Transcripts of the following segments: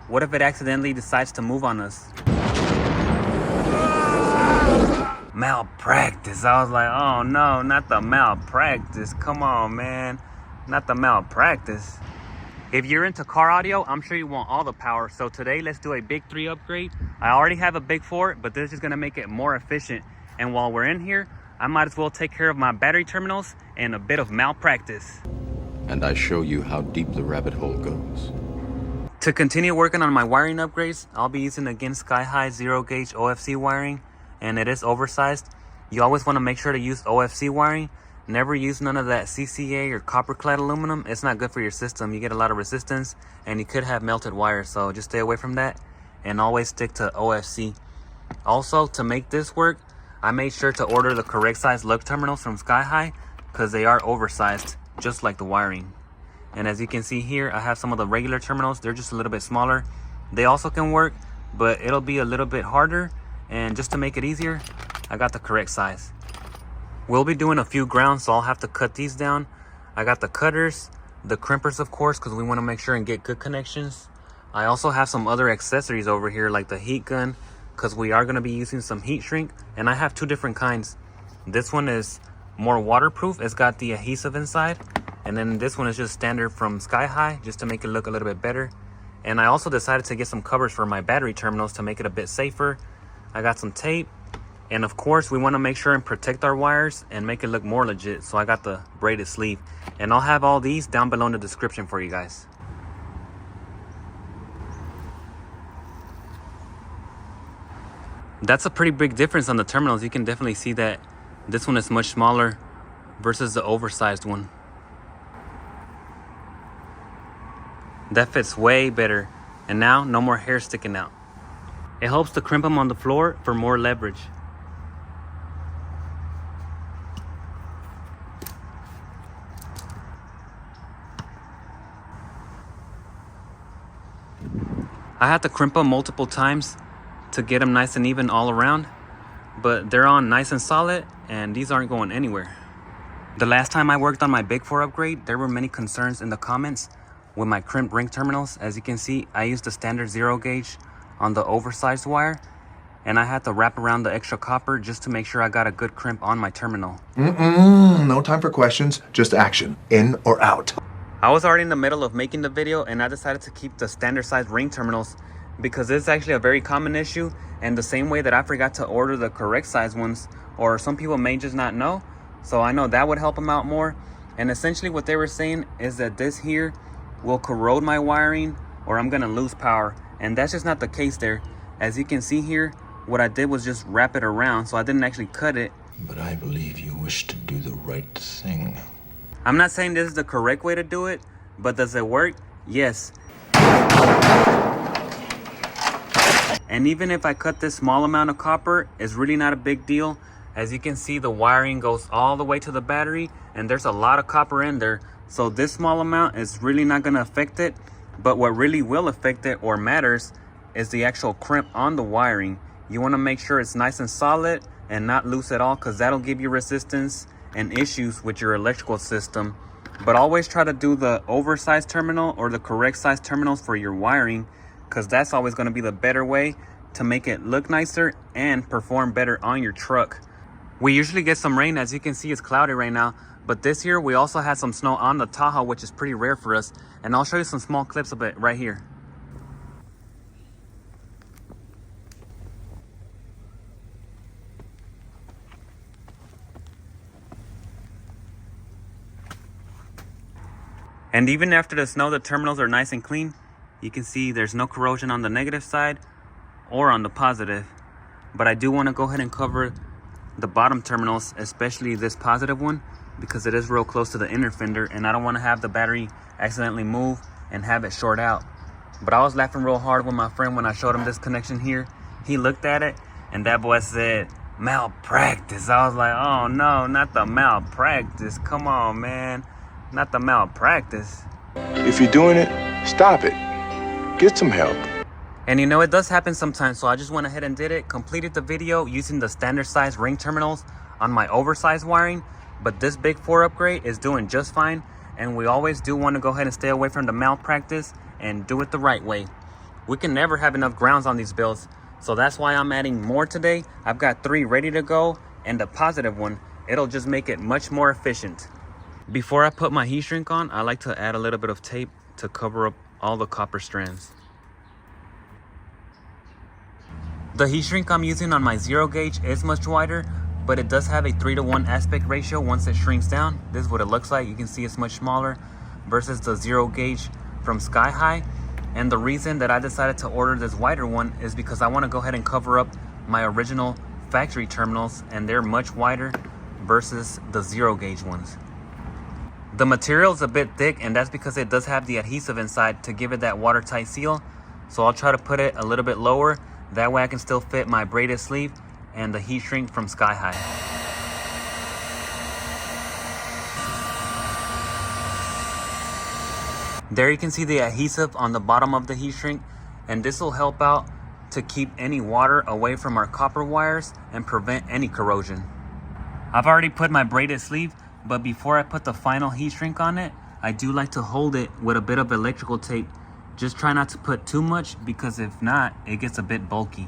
What if it accidentally decides to move on us? Malpractice. I was like, oh no, not the malpractice. Come on, man. Not the malpractice. If you're into car audio, I'm sure you want all the power. So today, let's do a big 3 upgrade. I already have a big 4, but this is gonna make it more efficient. And while we're in here, I might as well take care of my battery terminals and a bit of malpractice. And I show you how deep the rabbit hole goes. To continue working on my wiring upgrades, I'll be using again sky-high 0-gauge OFC wiring, and it is oversized. You always want to make sure to use OFC wiring. Never use none of that CCA or copper-clad aluminum. It's not good for your system. You get a lot of resistance, and you could have melted wires, so just stay away from that, and always stick to OFC. Also, to make this work, I made sure to order the correct size lug terminals from Sky-High because they are oversized, just like the wiring. And as you can see here, I have some of the regular terminals. They're just a little bit smaller. They also can work, but it'll be a little bit harder. And just to make it easier, I got the correct size. We'll be doing a few grounds, so I'll have to cut these down. I got the cutters, the crimpers, of course, because we want to make sure and get good connections. I also have some other accessories over here, like the heat gun, because we are going to be using some heat shrink, and I have 2 different kinds. This one is more waterproof. It's got the adhesive inside, and then this one is just standard from Sky-High, just to make it look a little bit better. And I also decided to get some covers for my battery terminals to make it a bit safer. I got some tape, and of course we want to make sure and protect our wires and make it look more legit, so I got the braided sleeve, and I'll have all these down below in the description for you guys. That's a pretty big difference on the terminals. You can definitely see that this one is much smaller versus the oversized one. That fits way better. And now, no more hair sticking out. It helps to crimp them on the floor for more leverage. I had to crimp them multiple times to get them nice and even all around, but they're on nice and solid, and these aren't going anywhere. The last time I worked on my Big 4 upgrade, there were many concerns in the comments with my crimped ring terminals. As you can see, I used the standard 0-gauge on the oversized wire, and I had to wrap around the extra copper just to make sure I got a good crimp on my terminal. No time for questions, just action. In or out. I was already in the middle of making the video, and I decided to keep the standard size ring terminals because it's actually a very common issue, and the same way that I forgot to order the correct size ones, or some people may just not know, so I know that would help them out more. And essentially what they were saying is that this here will corrode my wiring, or I'm gonna lose power, and that's just not the case there. As you can see here, what I did was just wrap it around, so I didn't actually cut it. But I believe you wish to do the right thing. I'm not saying this is the correct way to do it, but does it work? Yes. And even if I cut this small amount of copper, it's really not a big deal. As you can see, the wiring goes all the way to the battery, and there's a lot of copper in there. So this small amount is really not gonna affect it. But what really will affect it, or matters, is the actual crimp on the wiring. You wanna make sure it's nice and solid and not loose at all, because that'll give you resistance and issues with your electrical system. But always try to do the oversized terminal or the correct size terminals for your wiring, because that's always going to be the better way to make it look nicer and perform better on your truck. We usually get some rain. As you can see, it's cloudy right now, but this year we also had some snow on the Tahoe, which is pretty rare for us, and I'll show you some small clips of it right here. And even after the snow, the terminals are nice and clean. You can see there's no corrosion on the negative side or on the positive. But I do want to go ahead and cover the bottom terminals, especially this positive one, because it is real close to the inner fender, and I don't want to have the battery accidentally move and have it short out. But I was laughing real hard with my friend when I showed him this connection here. He looked at it, and that boy said, "Malpractice." I was like, oh no, not the malpractice. Come on, man. Not the malpractice. If you're doing it, stop it. Get some help. And you know, it does happen sometimes, so I just went ahead and did it. Completed the video using the standard size ring terminals on my oversized wiring. But this Big 4 upgrade is doing just fine. And we always do want to go ahead and stay away from the malpractice and do it the right way. We can never have enough grounds on these builds, so that's why I'm adding more today. I've got 3 ready to go and a positive one. It'll just make it much more efficient. Before I put my heat shrink on, I like to add a little bit of tape to cover up all the copper strands. The heat shrink I'm using on my 0 gauge is much wider, but it does have a 3:1 aspect ratio once it shrinks down. This is what it looks like. You can see it's much smaller versus the 0 gauge from Sky High. And the reason that I decided to order this wider one is because I want to go ahead and cover up my original factory terminals, and they're much wider versus the 0 gauge ones. The material is a bit thick, and that's because it does have the adhesive inside to give it that watertight seal. So I'll try to put it a little bit lower. That way I can still fit my braided sleeve and the heat shrink from Sky High. There you can see the adhesive on the bottom of the heat shrink, and this will help out to keep any water away from our copper wires and prevent any corrosion. I've already put my braided sleeve, but before I put the final heat shrink on it, I do like to hold it with a bit of electrical tape. Just try not to put too much, because if not, it gets a bit bulky.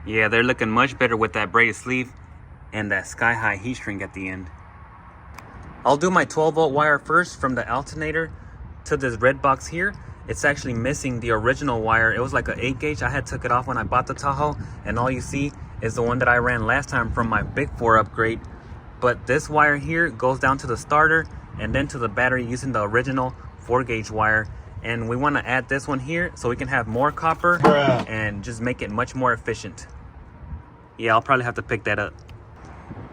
Yeah, they're looking much better with that braided sleeve and that Sky High heat shrink at the end. I'll do my 12-volt wire first from the alternator to this red box here. It's actually missing the original wire. It was like an 8 gauge. I had took it off when I bought the Tahoe, and all you see is the one that I ran last time from my Big 4 upgrade. But this wire here goes down to the starter and then to the battery using the original 4 gauge wire. And we want to add this one here so we can have more copper and just make it much more efficient. Yeah, I'll probably have to pick that up.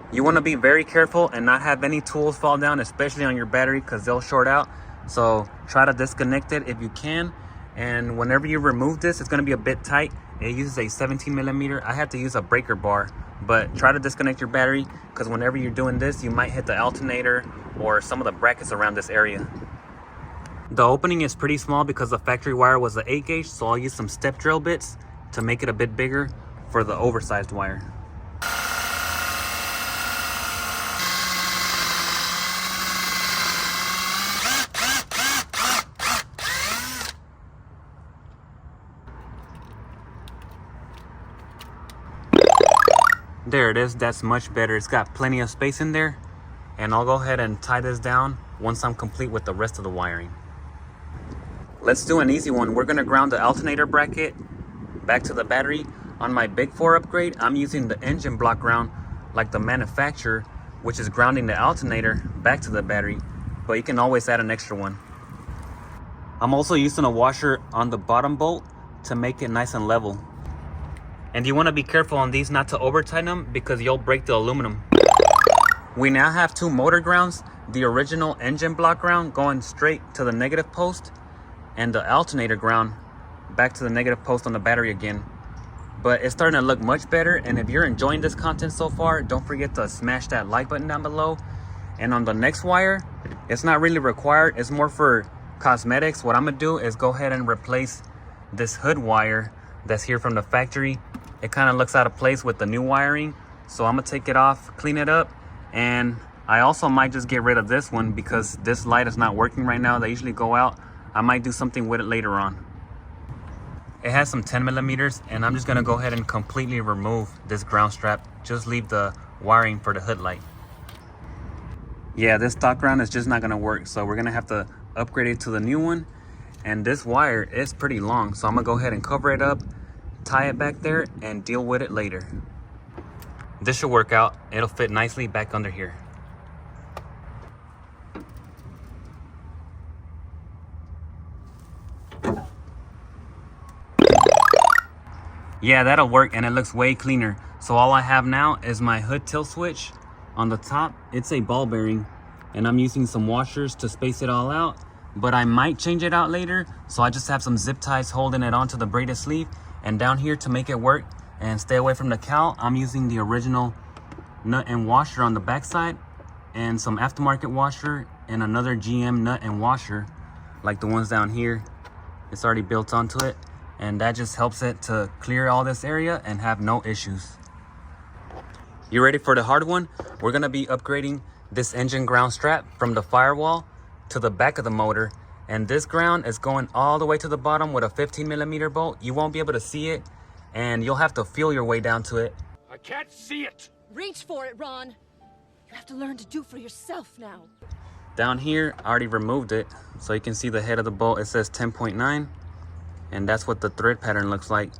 You want to be very careful and not have any tools fall down, especially on your battery, because they'll short out. So try to disconnect it if you can. And whenever you remove this, it's going to be a bit tight. It uses a 17mm. I had to use a breaker bar, but try to disconnect your battery, because whenever you're doing this, you might hit the alternator or some of the brackets around this area. The opening is pretty small because the factory wire was an 8 gauge, so I'll use some step drill bits to make it a bit bigger for the oversized wire. There it is. That's much better. It's got plenty of space in there. And I'll go ahead and tie this down once I'm complete with the rest of the wiring. Let's do an easy one. We're going to ground the alternator bracket back to the battery. On my Big 4 upgrade, I'm using the engine block ground like the manufacturer, which is grounding the alternator back to the battery, but you can always add an extra one. I'm also using a washer on the bottom bolt to make it nice and level. And you want to be careful on these not to over tighten them, because you'll break the aluminum. We now have 2 motor grounds, the original engine block ground going straight to the negative post, and the alternator ground back to the negative post on the battery again. But it's starting to look much better, and if you're enjoying this content so far, don't forget to smash that like button down below. And on the next wire, it's not really required, it's more for cosmetics. What I'm gonna do is go ahead and replace this hood wire that's here from the factory. It kind of looks out of place with the new wiring, so I'm gonna take it off, clean it up. And I also might just get rid of this one because this light is not working right now. They usually go out. I might do something with it later on. It has some 10mm, and I'm just gonna go ahead and completely remove this ground strap. Just leave the wiring for the hood light. Yeah, this stock ground is just not gonna work, so we're gonna have to upgrade it to the new one. And this wire is pretty long, so I'm gonna go ahead and cover it up, tie it back there, and deal with it later. This should work out. It'll fit nicely back under here. Yeah, that'll work, and it looks way cleaner. So all I have now is my hood tilt switch. On the top, it's a ball bearing, and I'm using some washers to space it all out, but I might change it out later. So I just have some zip ties holding it onto the braided sleeve, and down here to make it work and stay away from the cowl, I'm using the original nut and washer on the backside, and some aftermarket washer, and another GM nut and washer like the ones down here. It's already built onto it, and that just helps it to clear all this area and have no issues. You ready for the hard one? We're gonna be upgrading this engine ground strap from the firewall to the back of the motor, and this ground is going all the way to the bottom with a 15mm bolt. You won't be able to see it, and you'll have to feel your way down to it. I can't see it. Reach for it, Ron. You have to learn to do for yourself now. Down here, I already removed it, so you can see the head of the bolt. It says 10.9, and that's what the thread pattern looks like.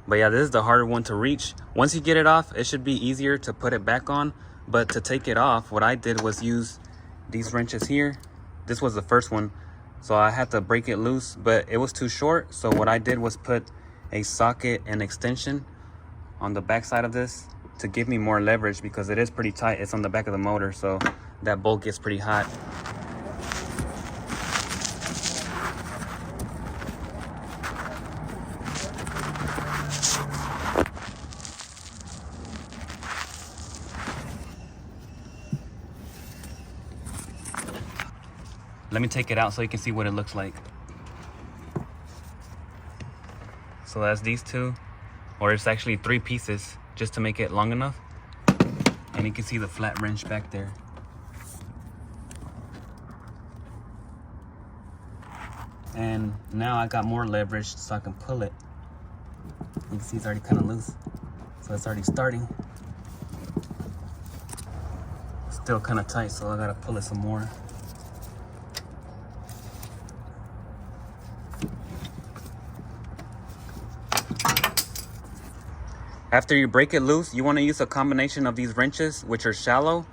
But yeah, this is the harder one to reach. Once you get it off, it should be easier to put it back on. But to take it off, what I did was use these wrenches here. This was the first one, so I had to break it loose, but it was too short. So what I did was put a socket and extension on the back side of this to give me more leverage, because it is pretty tight. It's on the back of the motor, so that bolt gets pretty hot. Let me take it out so you can see what it looks like. So that's these two, or it's actually 3 pieces just to make it long enough. And you can see the flat wrench back there. And now I got more leverage so I can pull it. You can see it's already kind of loose, so it's already starting. Still kind of tight, so I gotta pull it some more. After you break it loose, you want to use a combination of these wrenches, which are shallow,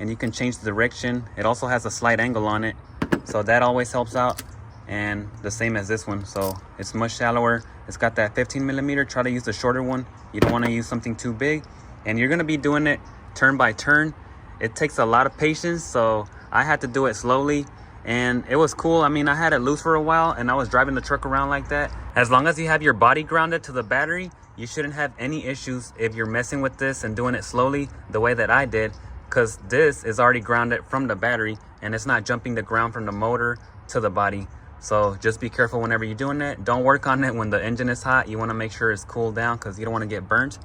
and you can change the direction. It also has a slight angle on it, so that always helps out. And the same as this one, so it's much shallower. It's got that 15mm. Try to use the shorter one. You don't want to use something too big, and you're going to be doing it turn by turn. It takes a lot of patience, so I had to do it slowly, and it was cool. I mean, I had it loose for a while, and I was driving the truck around like that. As long as you have your body grounded to the battery, you shouldn't have any issues if you're messing with this and doing it slowly the way that I did, because this is already grounded from the battery and it's not jumping the ground from the motor to the body. So just be careful whenever you're doing it. Don't work on it when the engine is hot. You want to make sure it's cooled down because you don't want to get burnt.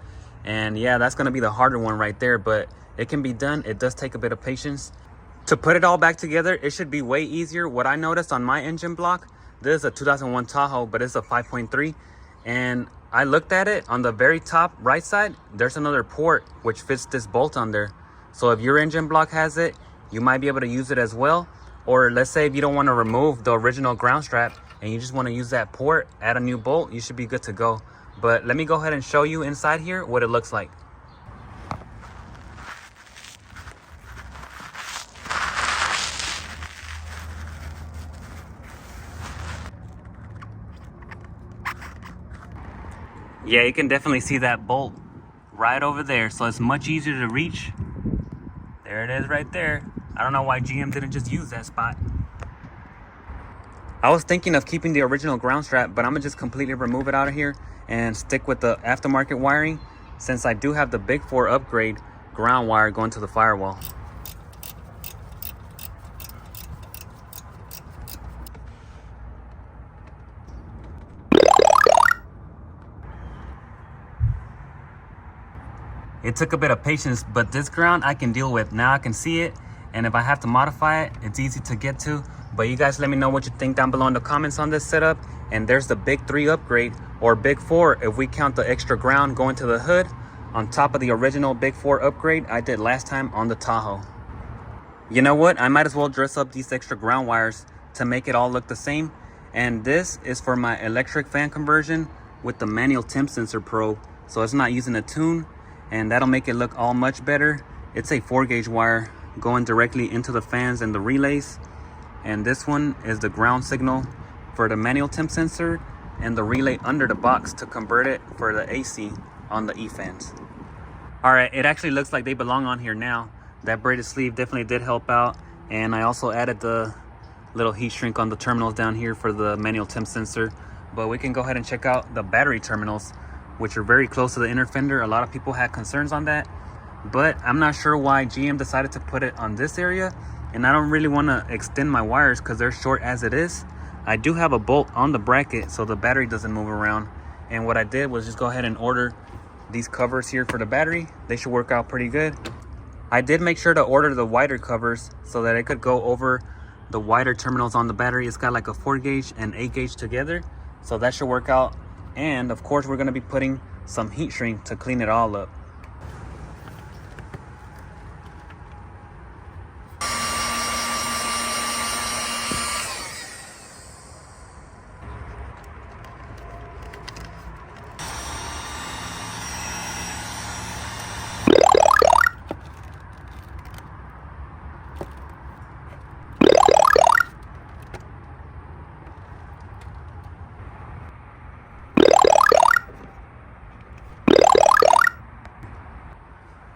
And yeah, that's going to be the harder one right there, but it can be done. It does take a bit of patience. To put it all back together, it should be way easier. What I noticed on my engine block, this is a 2001 Tahoe, but it's a 5.3, and I looked at it on the very top right side. There's another port which fits this bolt on there. So if your engine block has it, you might be able to use it as well. Or let's say if you don't want to remove the original ground strap and you just want to use that port, add a new bolt, you should be good to go. But let me go ahead and show you inside here what it looks like. Yeah, you can definitely see that bolt right over there, so it's much easier to reach. There it is right there. I don't know why GM didn't just use that spot. I was thinking of keeping the original ground strap, but I'm gonna just completely remove it out of here and stick with the aftermarket wiring, since I do have the Big 4 upgrade ground wire going to the firewall. It took a bit of patience, but this ground I can deal with. Now I can see it, and if I have to modify it, it's easy to get to. But you guys let me know what you think down below in the comments on this setup. And there's the Big 3 upgrade, or Big 4 if we count the extra ground going to the hood on top of the original Big 4 upgrade I did last time on the Tahoe. You know what? I might as well dress up these extra ground wires to make it all look the same. And this is for my electric fan conversion with the manual temp sensor probe. So it's not using a tune, and that'll make it look all much better. It's a 4-gauge wire going directly into the fans and the relays. And this one is the ground signal for the manual temp sensor, and the relay under the box to convert it for the AC on the E-fans. All right, it actually looks like they belong on here now. That braided sleeve definitely did help out. And I also added the little heat shrink on the terminals down here for the manual temp sensor. But we can go ahead and check out the battery terminals, which are very close to the inner fender. A lot of people had concerns on that, but I'm not sure why GM decided to put it on this area. And I don't really want to extend my wires because they're short as it is. I do have a bolt on the bracket so the battery doesn't move around. And what I did was just go ahead and order these covers here for the battery. They should work out pretty good. I did make sure to order the wider covers so that it could go over the wider terminals on the battery. It's got like a 4 gauge and 8 gauge together, so that should work out. And of course we're going to be putting some heat shrink to clean it all up.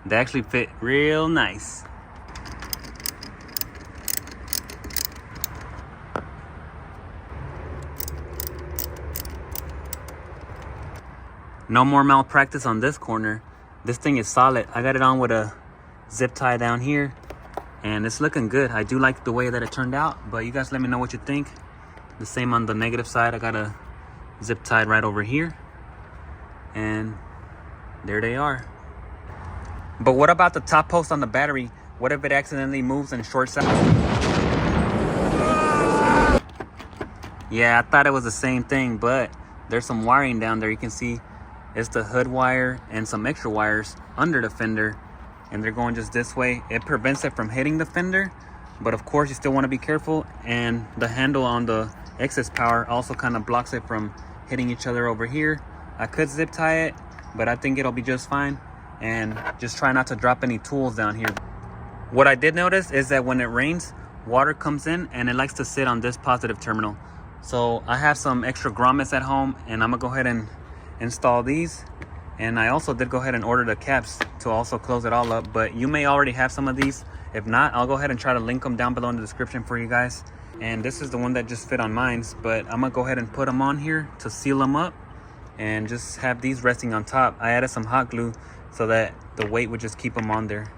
They actually fit real nice. No more malpractice on this corner. This thing is solid. I got it on with a zip tie down here, and it's looking good. I do like the way that it turned out, but you guys let me know what you think. The same on the negative side. I got a zip tied right over here, and there they are. But what about the top post on the battery? What if it accidentally moves and shorts out? Yeah, I thought it was the same thing, but there's some wiring down there. You can see it's the hood wire and some extra wires under the fender, and they're going just this way. It prevents it from hitting the fender, but of course you still want to be careful. And the handle on the excess power also kind of blocks it from hitting each other over here. I could zip tie it, but I think it'll be just fine. And just try not to drop any tools down here. What I did notice is that when it rains, water comes in and it likes to sit on this positive terminal. So I have some extra grommets at home, and I'm gonna go ahead and install these. And I also did go ahead and order the caps to also close it all up, but you may already have some of these. If not, I'll go ahead and try to link them down below in the description for you guys. And this is the one that just fit on mine, but I'm gonna go ahead and put them on here to seal them up and just have these resting on top. I added some hot glue so that the weight would just keep them on there.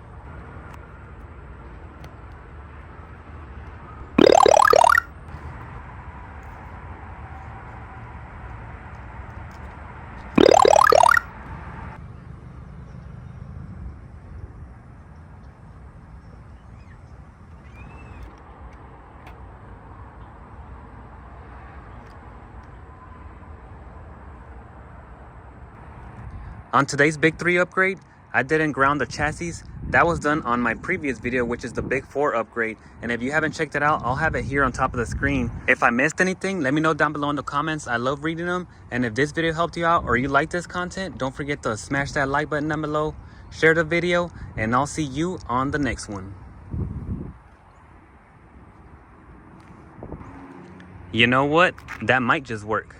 On today's Big 3 upgrade, I didn't ground the chassis. That was done on my previous video, which is the Big 4 upgrade. And if you haven't checked it out, I'll have it here on top of the screen. If I missed anything, let me know down below in the comments. I love reading them. And if this video helped you out or you like this content, don't forget to smash that like button down below, share the video, and I'll see you on the next one. You know what? That might just work.